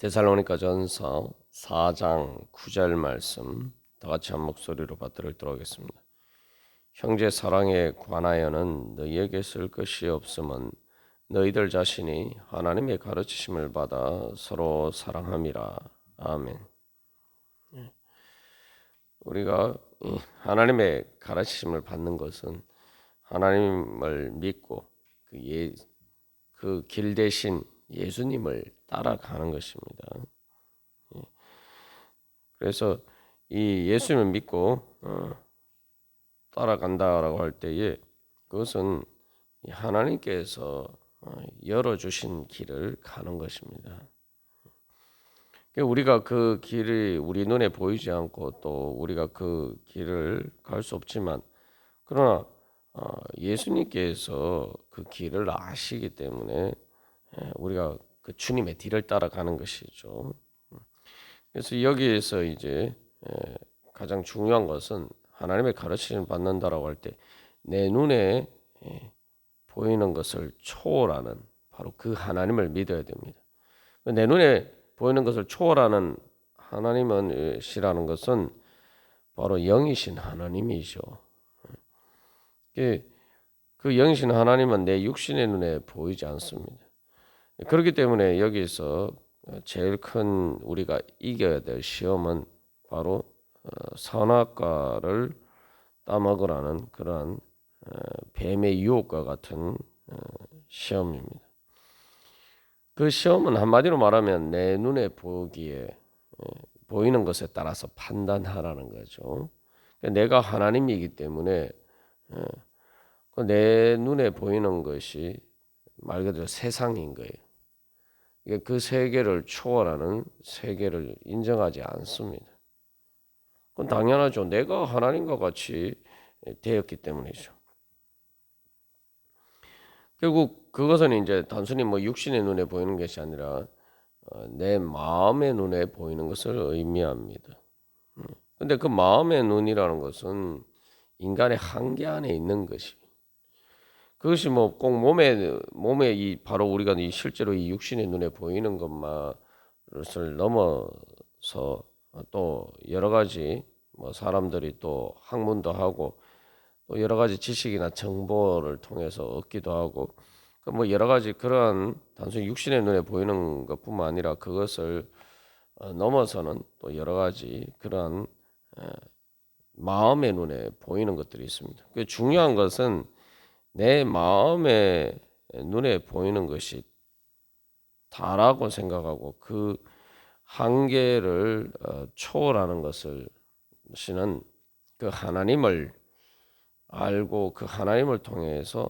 데살로니가전서 4장 9절 말씀 다 같이 한 목소리로 받들도록 하겠습니다. 형제 사랑에 관하여는 너희에게 쓸 것이 없음은 너희들 자신이 하나님의 가르치심을 받아 서로 사랑함이라. 아멘. 우리가 하나님의 가르치심을 받는 것은 하나님을 믿고 그 길 대신 예수님을 따라가는 것입니다. 그래서 이 예수님을 믿고 따라간다라고 할 때에 그것은 하나님께서 열어주신 길을 가는 것입니다. 우리가 그 길이 우리 눈에 보이지 않고 또 우리가 그 길을 갈 수 없지만 그러나 예수님께서 그 길을 아시기 때문에 우리가 그 주님의 뒤를 따라가는 것이죠. 그래서 여기에서 이제 가장 중요한 것은 하나님의 가르침을 받는다라고 할 때 내 눈에 보이는 것을 초월하는 바로 그 하나님을 믿어야 됩니다. 내 눈에 보이는 것을 초월하는 하나님이시라는 것은 바로 영이신 하나님이죠. 그 영이신 하나님은 내 육신의 눈에 보이지 않습니다. 그렇기 때문에 여기서 제일 큰 우리가 이겨야 될 시험은 바로 선악과를 따먹으라는 그러한 뱀의 유혹과 같은 시험입니다. 그 시험은 한마디로 말하면 내 눈에 보기에 보이는 것에 따라서 판단하라는 거죠. 내가 하나님이기 때문에 내 눈에 보이는 것이 말 그대로 세상인 거예요. 그 세계를 초월하는 세계를 인정하지 않습니다. 그건 당연하죠. 내가 하나님과 같이 되었기 때문이죠. 결국 그것은 이제 단순히 육신의 눈에 보이는 것이 아니라 내 마음의 눈에 보이는 것을 의미합니다. 근데 그 마음의 눈이라는 것은 인간의 한계 안에 있는 것이. 그것이 꼭 몸에 이 바로 우리가 이 실제로 이 육신의 눈에 보이는 것만을 넘어서 또 여러 가지 사람들이 또 학문도 하고 또 여러 가지 지식이나 정보를 통해서 얻기도 하고 여러 가지 그러한 단순히 육신의 눈에 보이는 것뿐만 아니라 그것을 넘어서는 또 여러 가지 그러한 마음의 눈에 보이는 것들이 있습니다. 그 중요한 것은 내 마음의 눈에 보이는 것이 다라고 생각하고 그 한계를 초월하는 것을 시는 그 하나님을 알고 그 하나님을 통해서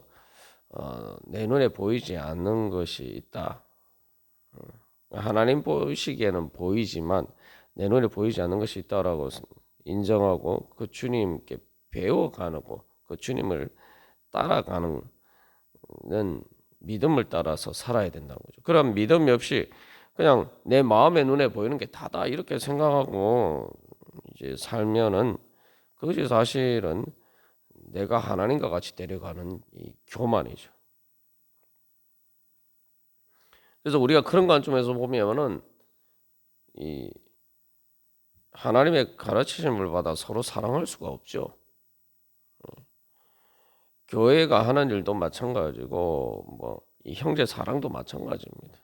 내 눈에 보이지 않는 것이 있다. 하나님 보시기에는 보이지만 내 눈에 보이지 않는 것이 있다라고 인정하고 그 주님께 배워가고 그 주님을 따라가는 믿음을 따라서 살아야 된다는 거죠. 그런 믿음이 없이 그냥 내 마음의 눈에 보이는 게 다다 이렇게 생각하고 이제 살면은 그것이 사실은 내가 하나님과 같이 데려가는 이 교만이죠. 그래서 우리가 그런 관점에서 보면은 이 하나님의 가르치심을 받아 서로 사랑할 수가 없죠. 교회가 하는 일도 마찬가지고 이 형제 사랑도 마찬가지입니다.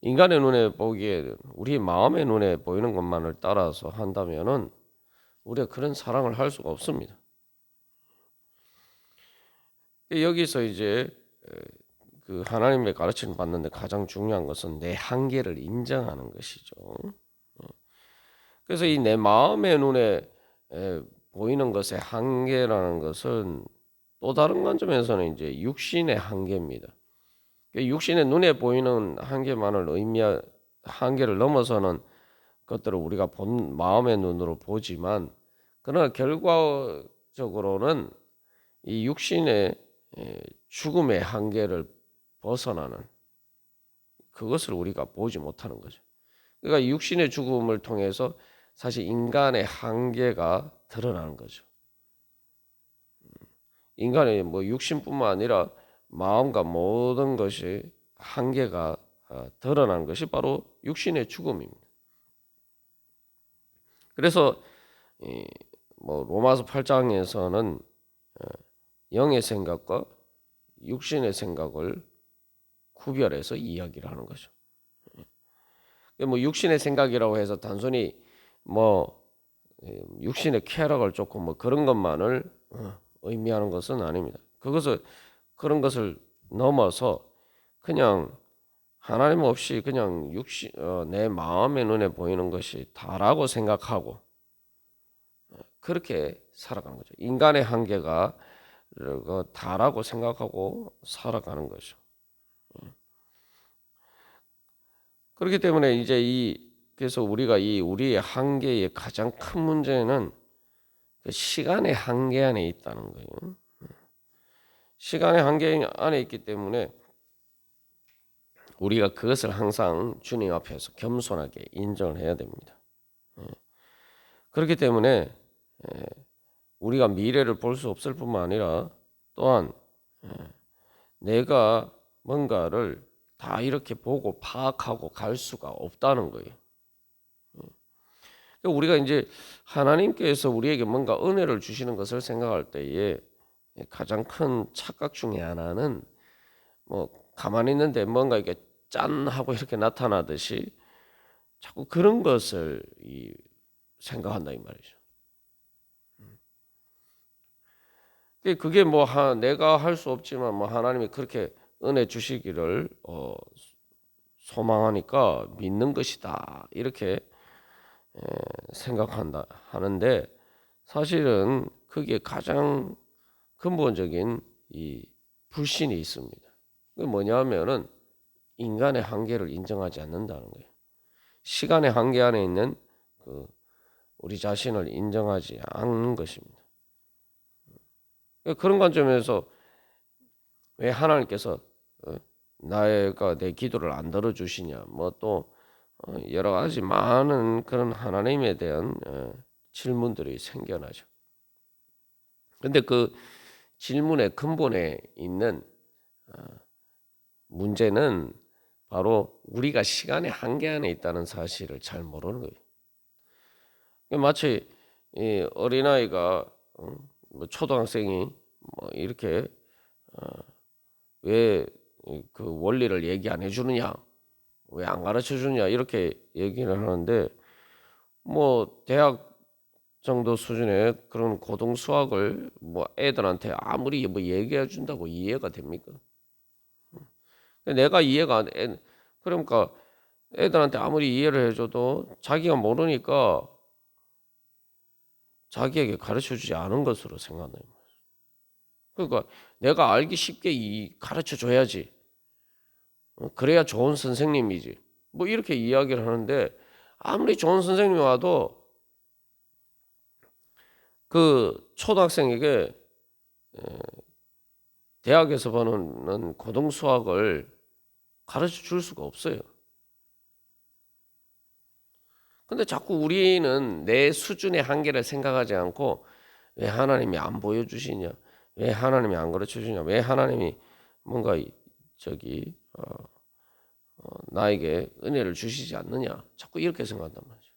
인간의 눈에 보기에 우리 마음의 눈에 보이는 것만을 따라서 한다면은 우리가 그런 사랑을 할 수가 없습니다. 여기서 이제 그 하나님의 가르침을 받는데 가장 중요한 것은 내 한계를 인정하는 것이죠. 그래서 이 내 마음의 눈에 보이는 것의 한계라는 것은 또 다른 관점에서는 이제 육신의 한계입니다. 육신의 눈에 보이는 한계를 넘어서는 것들을 우리가 본 마음의 눈으로 보지만 그러나 결과적으로는 이 육신의 죽음의 한계를 벗어나는 그것을 우리가 보지 못하는 거죠. 그러니까 육신의 죽음을 통해서 사실 인간의 한계가 드러나는 거죠. 인간의 육신뿐만 아니라 마음과 모든 것이 한계가 드러나는 것이 바로 육신의 죽음입니다. 그래서 뭐 로마서 8장에서는 영의 생각과 육신의 생각을 구별해서 이야기를 하는 거죠. 뭐 육신의 생각이라고 해서 단순히 뭐 육신의 쾌락을 쫓고 뭐 그런 것만을 의미하는 것은 아닙니다. 그런 것을 넘어서 그냥 하나님 없이 그냥 내 마음의 눈에 보이는 것이 다라고 생각하고 그렇게 살아가는 거죠. 인간의 한계가 다라고 생각하고 살아가는 거죠. 그렇기 때문에 그래서 우리가 우리의 한계의 가장 큰 문제는 그 시간의 한계 안에 있다는 거예요. 시간의 한계 안에 있기 때문에 우리가 그것을 항상 주님 앞에서 겸손하게 인정을 해야 됩니다. 그렇기 때문에 우리가 미래를 볼 수 없을 뿐만 아니라 또한 내가 뭔가를 다 이렇게 보고 파악하고 갈 수가 없다는 거예요. 우리가 이제 하나님께서 우리에게 뭔가 은혜를 주시는 것을 생각할 때에 가장 큰 착각 중에 하나는 뭐 가만히 있는데 뭔가 이렇게 짠 하고 이렇게 나타나듯이 자꾸 그런 것을 생각한다 이 말이죠. 그게 뭐 내가 할 수 없지만 뭐 하나님이 그렇게 은혜 주시기를 소망하니까 믿는 것이다 이렇게 생각한다 하는데 사실은 그게 가장 근본적인 이 불신이 있습니다. 그게 뭐냐면은 인간의 한계를 인정하지 않는다는 거예요. 시간의 한계 안에 있는 우리 자신을 인정하지 않는 것입니다. 그런 관점에서 왜 하나님께서 내 기도를 안 들어주시냐 뭐 또 여러 가지 많은 그런 하나님에 대한 질문들이 생겨나죠. 근데 그 질문의 근본에 있는 문제는 바로 우리가 시간의 한계 안에 있다는 사실을 잘 모르는 거예요. 마치 이 어린아이가 뭐 초등학생이 뭐 이렇게 왜 그 원리를 얘기 안 해주느냐, 왜 안 가르쳐 주느냐 이렇게 얘기를 하는데 뭐 대학 정도 수준의 그런 고등 수학을 뭐 애들한테 아무리 뭐 얘기해 준다고 이해가 됩니까? 내가 이해가 안 돼. 그러니까 애들한테 아무리 이해를 해줘도 자기가 모르니까 자기에게 가르쳐 주지 않은 것으로 생각해요. 그러니까 내가 알기 쉽게 가르쳐 줘야지. 그래야 좋은 선생님이지. 뭐 이렇게 이야기를 하는데 아무리 좋은 선생님이 와도 그 초등학생에게 대학에서 보는 고등 수학을 가르쳐 줄 수가 없어요. 근데 자꾸 우리는 내 수준의 한계를 생각하지 않고 왜 하나님이 안 보여주시냐, 왜 하나님이 안 가르쳐 주냐, 왜 하나님이 뭔가 나에게 은혜를 주시지 않느냐, 자꾸 이렇게 생각한단 말이죠.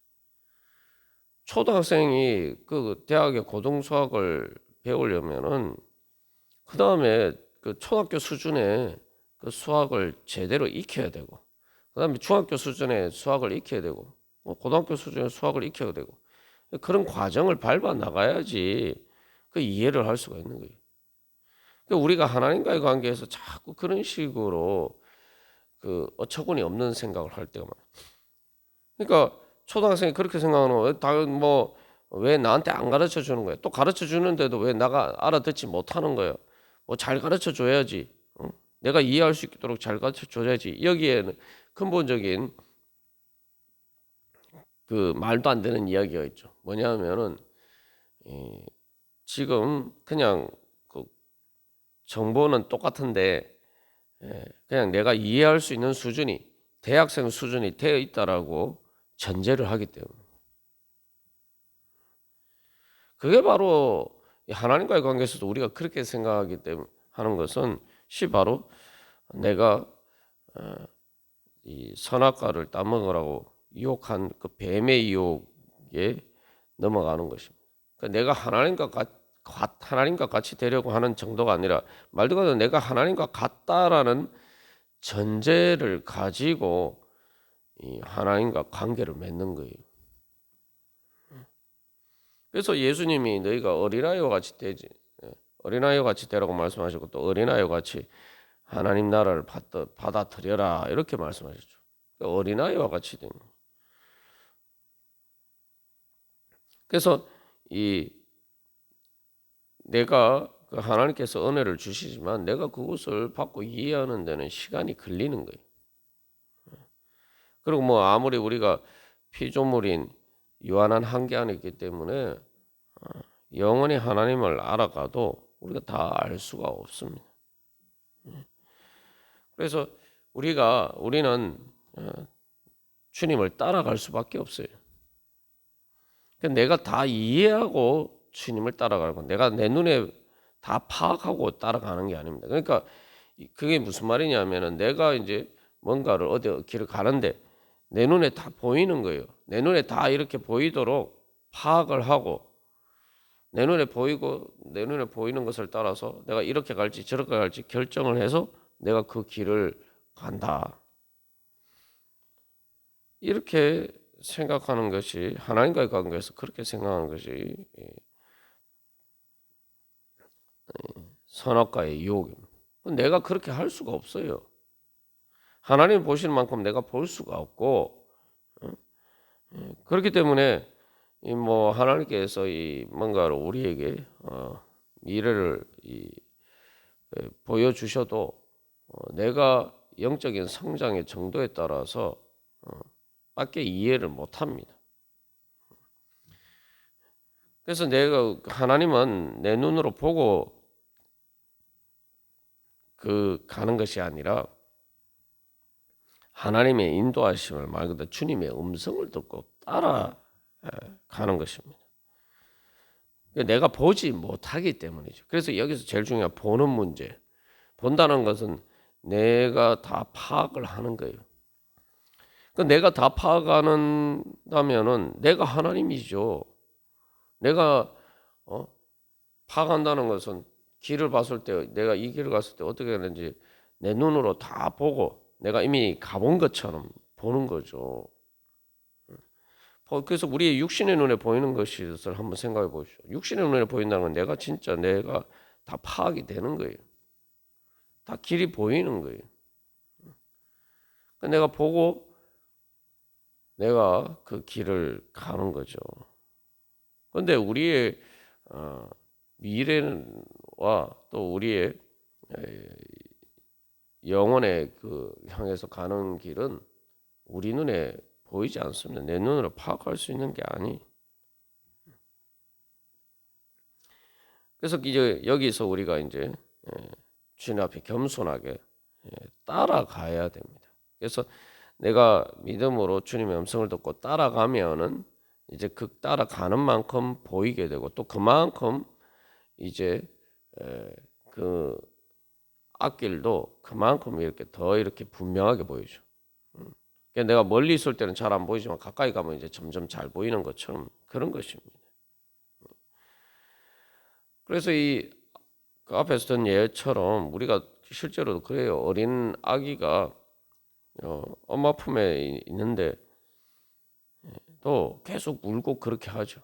초등학생이 그 대학의 고등 수학을 배우려면은 그 다음에 그 초등학교 수준의 그 수학을 제대로 익혀야 되고, 그 다음에 중학교 수준의 수학을 익혀야 되고, 고등학교 수준의 수학을 익혀야 되고, 그런 과정을 밟아 나가야지 그 이해를 할 수가 있는 거예요. 그러니까 우리가 하나님과의 관계에서 자꾸 그런 식으로 그 어처구니 없는 생각을 할 때가 많아요. 그러니까 초등학생이 그렇게 생각하는 뭐왜 나한테 안 가르쳐 주는 거야? 또 가르쳐 주는데도 왜 나가 알아듣지 못하는 거야? 뭐 잘 가르쳐 줘야지. 내가 이해할 수 있도록 잘 가르쳐 줘야지. 여기에는 근본적인 그 말도 안 되는 이야기가 있죠. 뭐냐면은 지금 그냥 그 정보는 똑같은데 그냥 내가 이해할 수 있는 수준이 대학생 수준이 되어 있다라고 전제를 하기 때문에 그게 바로 하나님과의 관계에서도 우리가 그렇게 생각하기 때문에 하는 것은 바로 내가 이 선악과를 따먹으라고 유혹한 그 뱀의 유혹에 넘어가는 것입니다. 그러니까 내가 하나님과 같이 되려고 하는 정도가 아니라 말 그대로 내가 하나님과 같다라는 전제를 가지고 이 하나님과 관계를 맺는 거예요. 그래서 예수님이 너희가 어린아이와 같이 되지, 어린아이와 같이 되라고 말씀하셨고 또 어린아이와 같이 하나님 나라를 받아들여라 이렇게 말씀하셨죠. 그러니까 어린아이와 같이 되는 거예요. 그래서 이 내가 그 하나님께서 은혜를 주시지만 내가 그것을 받고 이해하는 데는 시간이 걸리는 거예요. 그리고 뭐 아무리 우리가 피조물인 유한한 한계 안에 있기 때문에 영원히 하나님을 알아가도 우리가 다 알 수가 없습니다. 그래서 우리는 주님을 따라갈 수밖에 없어요. 그러니까 내가 다 이해하고 주님을 따라가고 내가 내 눈에 다 파악하고 따라가는 게 아닙니다. 그러니까 그게 무슨 말이냐면은 내가 이제 뭔가를 어디 길을 가는데 내 눈에 다 보이는 거예요. 내 눈에 다 이렇게 보이도록 파악을 하고 내 눈에 보이는 것을 따라서 내가 이렇게 갈지 저렇게 갈지 결정을 해서 내가 그 길을 간다. 이렇게 생각하는 것이 하나님과의 관계에서 그렇게 생각하는 것이 선악과의 유혹입니다. 내가 그렇게 할 수가 없어요. 하나님 보시는 만큼 내가 볼 수가 없고 그렇기 때문에 이 뭐 하나님께서 이 뭔가를 우리에게 미래를 보여주셔도 내가 영적인 성장의 정도에 따라서 밖에 이해를 못합니다. 그래서 내가 하나님은 내 눈으로 보고 그 가는 것이 아니라 하나님의 인도하심을 말 그대로 주님의 음성을 듣고 따라 가는 것입니다. 내가 보지 못하기 때문이죠. 그래서 여기서 제일 중요한 보는 문제. 본다는 것은 내가 다 파악을 하는 거예요. 내가 다 파악한다면은 내가 하나님이죠. 내가 파악한다는 것은 길을 봤을 때 내가 이 길을 갔을 때 어떻게 되는지 내 눈으로 다 보고 내가 이미 가본 것처럼 보는 거죠. 그래서 우리의 육신의 눈에 보이는 것을 한번 생각해 보십시오. 육신의 눈에 보인다는 건 내가 다 파악이 되는 거예요. 다 길이 보이는 거예요. 내가 보고 내가 그 길을 가는 거죠. 그런데 우리의 미래와 또 우리의 영혼의 그 향해서 가는 길은 우리 눈에 보이지 않습니다. 내 눈으로 파악할 수 있는 게 아니. 그래서 이제 여기서 우리가 이제 주님 앞에 겸손하게 따라가야 됩니다. 그래서 내가 믿음으로 주님의 음성을 듣고 따라가면은 이제 그 따라가는 만큼 보이게 되고 또 그만큼 이제 그 앞길도 그만큼 이렇게 분명하게 보이죠. 그러니까 내가 멀리 있을 때는 잘 안 보이지만 가까이 가면 이제 점점 잘 보이는 것처럼 그런 것입니다. 그래서 그 앞에서 든 예처럼 우리가 실제로도 그래요. 어린 아기가 엄마 품에 있는데 또 계속 울고 그렇게 하죠.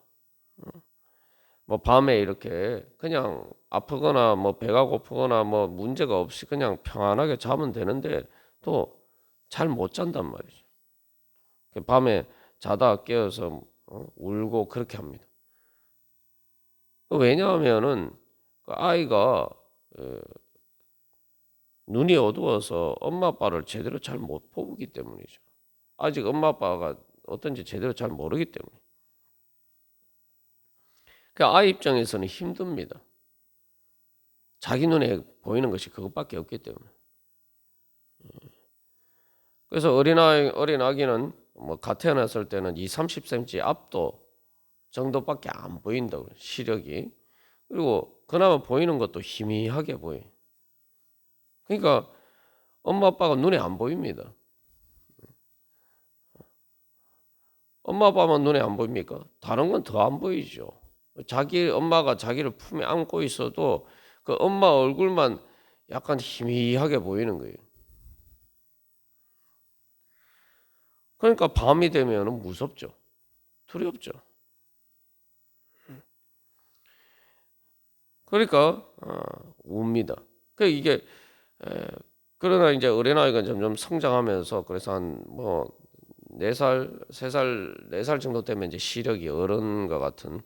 뭐 밤에 이렇게 그냥 아프거나 뭐 배가 고프거나 뭐 문제가 없이 그냥 평안하게 자면 되는데 또 잘 못 잔단 말이죠. 밤에 자다 깨어서 울고 그렇게 합니다. 왜냐하면은 그 아이가 눈이 어두워서 엄마 아빠를 제대로 잘 못 보기 때문이죠. 아직 엄마 아빠가 어떤지 제대로 잘 모르기 때문에. 그 아이 입장에서는 힘듭니다. 자기 눈에 보이는 것이 그것밖에 없기 때문에. 그래서 어린 아기는 뭐 갓 태어났을 때는 30cm 앞도 정도밖에 안 보인다고 시력이. 그리고 그나마 보이는 것도 희미하게 보여. 그러니까 엄마 아빠가 눈에 안 보입니다. 엄마 아빠만 눈에 안 보입니까? 다른 건 더 안 보이죠. 자기 엄마가 자기를 품에 안고 있어도 그 엄마 얼굴만 약간 희미하게 보이는 거예요. 그러니까 밤이 되면은 무섭죠. 두렵죠. 그러니까 웁니다. 그 이게 그러나 이제 어린아이가 점점 성장하면서 그래서 한 뭐 4살, 3살, 4살 정도 되면 이제 시력이 어른과 같은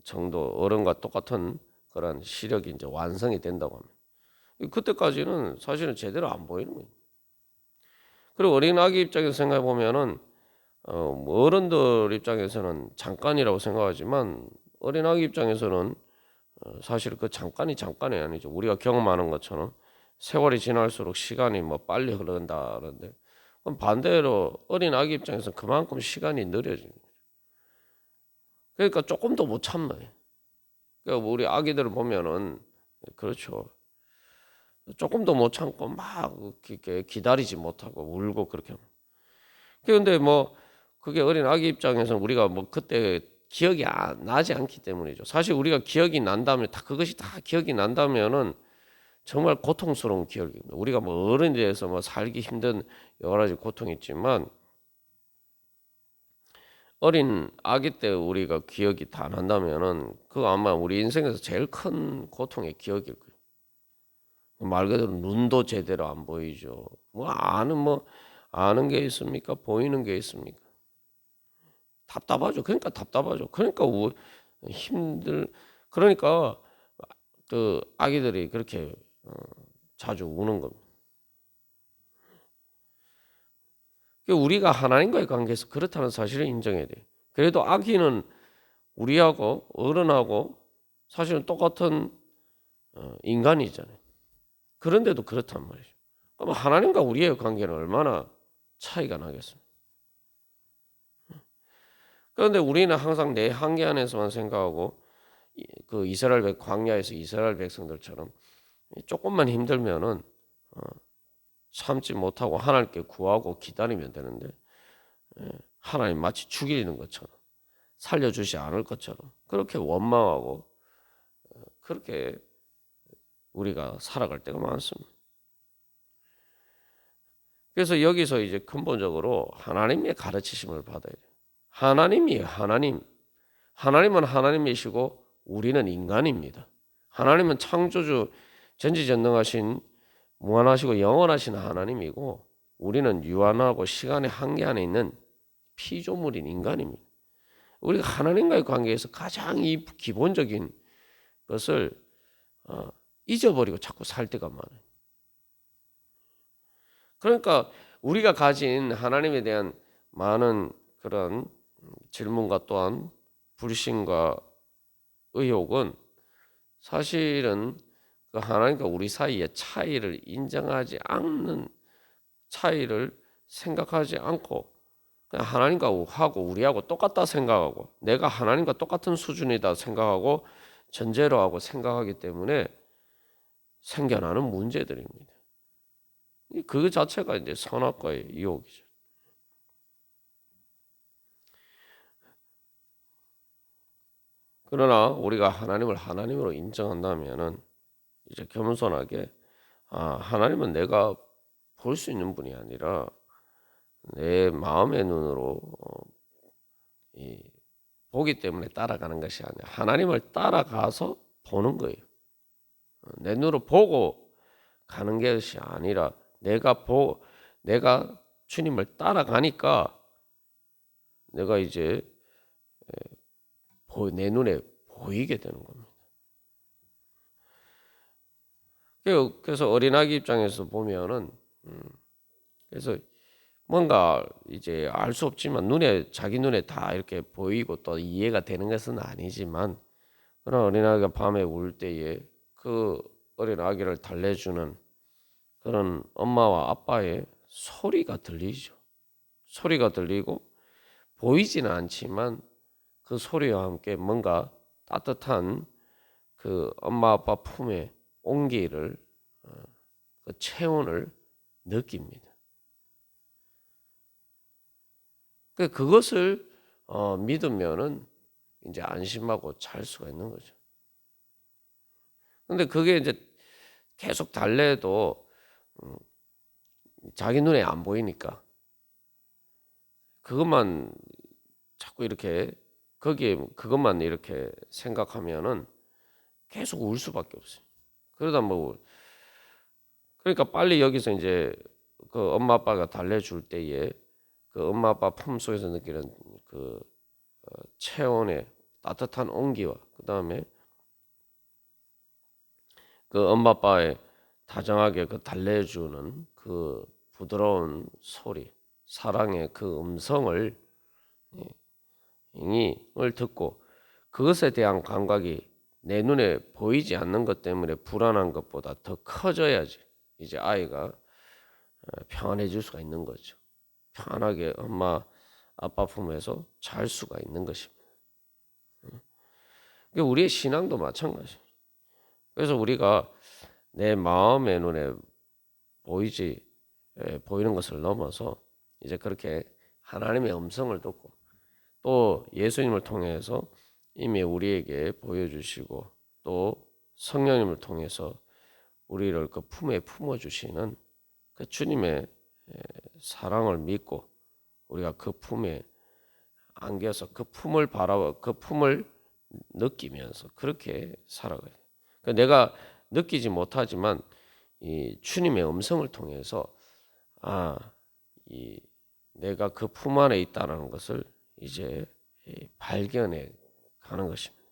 정도 어른과 똑같은 그런 시력이 이제 완성이 된다고 합니다. 그때까지는 사실은 제대로 안 보이는 거예요. 그리고 어린 아기 입장에서 생각해 보면은 뭐 어른들 입장에서는 잠깐이라고 생각하지만 어린 아기 입장에서는 사실 그 잠깐이 아니죠. 우리가 경험하는 것처럼 세월이 지날수록 시간이 뭐 빨리 흐른다는데 그럼 반대로 어린 아기 입장에서 그만큼 시간이 느려집니다. 그러니까 조금 더 못 참아요. 그러니까 우리 아기들을 보면은 그렇죠. 조금 더 못 참고 막 이렇게 기다리지 못하고 울고 그렇게. 그런데 뭐 그게 어린 아기 입장에서는 우리가 뭐 그때 기억이 나지 않기 때문이죠. 사실 우리가 기억이 난다면 다 그것이 다 기억이 난다면은 정말 고통스러운 기억입니다. 우리가 뭐 어른이 돼서 뭐 살기 힘든 여러 가지 고통이 있지만 어린 아기 때 우리가 기억이 다 난다면은 그거 아마 우리 인생에서 제일 큰 고통의 기억일 거예요. 말 그대로 눈도 제대로 안 보이죠. 뭐 아는 게 있습니까? 보이는 게 있습니까? 답답하죠. 그러니까 답답하죠. 그러니까 힘들 그러니까 그 아기들이 그렇게 자주 우는 겁니다. 우리가 하나님과의 관계에서 그렇다는 사실을 인정해야 돼요. 그래도 아기는 우리하고 어른하고 사실은 똑같은 인간이잖아요. 그런데도 그렇단 말이죠. 그럼 하나님과 우리의 관계는 얼마나 차이가 나겠습니까? 그런데 우리는 항상 내 한계 안에서만 생각하고 그 이스라엘 광야에서 이스라엘 백성들처럼 조금만 힘들면은 참지 못하고 하나님께 구하고 기다리면 되는데 하나님 마치 죽이는 것처럼 살려주지 않을 것처럼 그렇게 원망하고 그렇게 우리가 살아갈 때가 많습니다. 그래서 여기서 이제 근본적으로 하나님의 가르치심을 받아야 돼요. 하나님이에요. 하나님은 하나님이시고 우리는 인간입니다. 하나님은 창조주 전지전능하신 무한하시고 영원하신 하나님이고 우리는 유한하고 시간의 한계 안에 있는 피조물인 인간입니다. 우리가 하나님과의 관계에서 가장 이 기본적인 것을 잊어버리고 자꾸 살 때가 많아요. 그러니까 우리가 가진 하나님에 대한 많은 그런 질문과 또한 불신과 의혹은 사실은 그 하나님과 우리 사이의 차이를 인정하지 않는 차이를 생각하지 않고 그냥 하나님과 하고 우리하고 똑같다 생각하고 내가 하나님과 똑같은 수준이다 생각하고 전제로 하고 생각하기 때문에 생겨나는 문제들입니다. 그 자체가 이제 선악과의 유혹이죠. 그러나 우리가 하나님을 하나님으로 인정한다면은 이제 겸손하게 하나님은 내가 볼 수 있는 분이 아니라 내 마음의 눈으로 보기 때문에 따라가는 것이 아니라 하나님을 따라가서 보는 거예요. 내 눈으로 보고 가는 것이 아니라 내가 주님을 따라가니까 내가 이제 내 눈에 보이게 되는 겁니다. 그래서 어린아기 입장에서 보면은 그래서 뭔가 이제 알 수 없지만 자기 눈에 다 이렇게 보이고 또 이해가 되는 것은 아니지만 그런 어린아이가 밤에 울 때에 그 어린아기를 달래주는 그런 엄마와 아빠의 소리가 들리죠. 소리가 들리고 보이지는 않지만 그 소리와 함께 뭔가 따뜻한 그 엄마 아빠 품에 온기를 그 체온을 느낍니다. 그것을 믿으면은 이제 안심하고 잘 수가 있는 거죠. 근데 그게 이제 계속 달래도 자기 눈에 안 보이니까 그것만 자꾸 이렇게 거기에 그것만 이렇게 생각하면은 계속 울 수밖에 없어요. 그러다 뭐 그러니까 빨리 여기서 이제 그 엄마 아빠가 달래줄 때에 그 엄마 아빠 품 속에서 느끼는 그 체온의 따뜻한 온기와 그 다음에 그 엄마 아빠의 다정하게 그 달래주는 그 부드러운 소리, 사랑의 그 음성을 을 듣고 그것에 대한 감각이 내 눈에 보이지 않는 것 때문에 불안한 것보다 더 커져야지 이제 아이가 평안해질 수가 있는 거죠. 편하게 엄마 아빠 품에서 잘 수가 있는 것입니다. 우리의 신앙도 마찬가지예요. 그래서 우리가 내 마음의 눈에 보이는 것을 넘어서 이제 그렇게 하나님의 음성을 듣고 또 예수님을 통해서 이미 우리에게 보여주시고 또 성령님을 통해서 우리를 그 품에 품어주시는 그 주님의 사랑을 믿고 우리가 그 품에 안겨서 그 품을 그 품을 느끼면서 그렇게 살아가요. 그러니까 내가 느끼지 못하지만 이 주님의 음성을 통해서 이 내가 그 품 안에 있다는 것을 이제 발견해 가는 것입니다.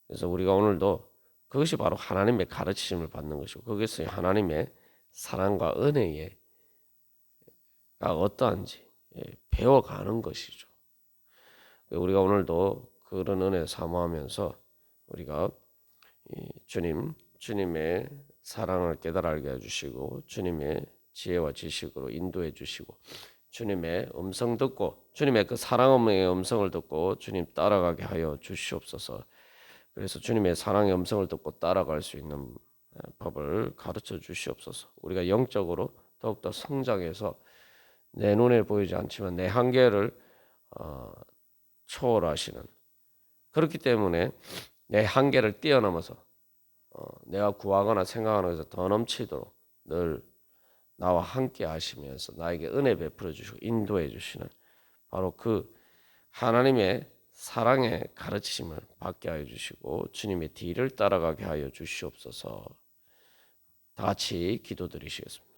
그래서 우리가 오늘도 그것이 바로 하나님의 가르치심을 받는 것이고 그것이 하나님의 사랑과 은혜가 어떠한지 배워가는 것이죠. 우리가 오늘도 그런 은혜 사모하면서 우리가 주님의 사랑을 깨달아 알게 해주시고 주님의 지혜와 지식으로 인도해 주시고 주님의 음성 듣고 주님의 그 사랑의 음성을 듣고 주님 따라가게 하여 주시옵소서. 그래서 주님의 사랑의 음성을 듣고 따라갈 수 있는 법을 가르쳐 주시옵소서. 우리가 영적으로 더욱더 성장해서 내 눈에 보이지 않지만 내 한계를 초월하시는 그렇기 때문에 내 한계를 뛰어넘어서 내가 구하거나 생각하는 것에서 더 넘치도록 늘 나와 함께 하시면서 나에게 은혜 베풀어 주시고 인도해 주시는 바로 그 하나님의 사랑의 가르치심을 받게 하여 주시고 주님의 뒤를 따라가게 하여 주시옵소서. 다 같이 기도드리시겠습니다.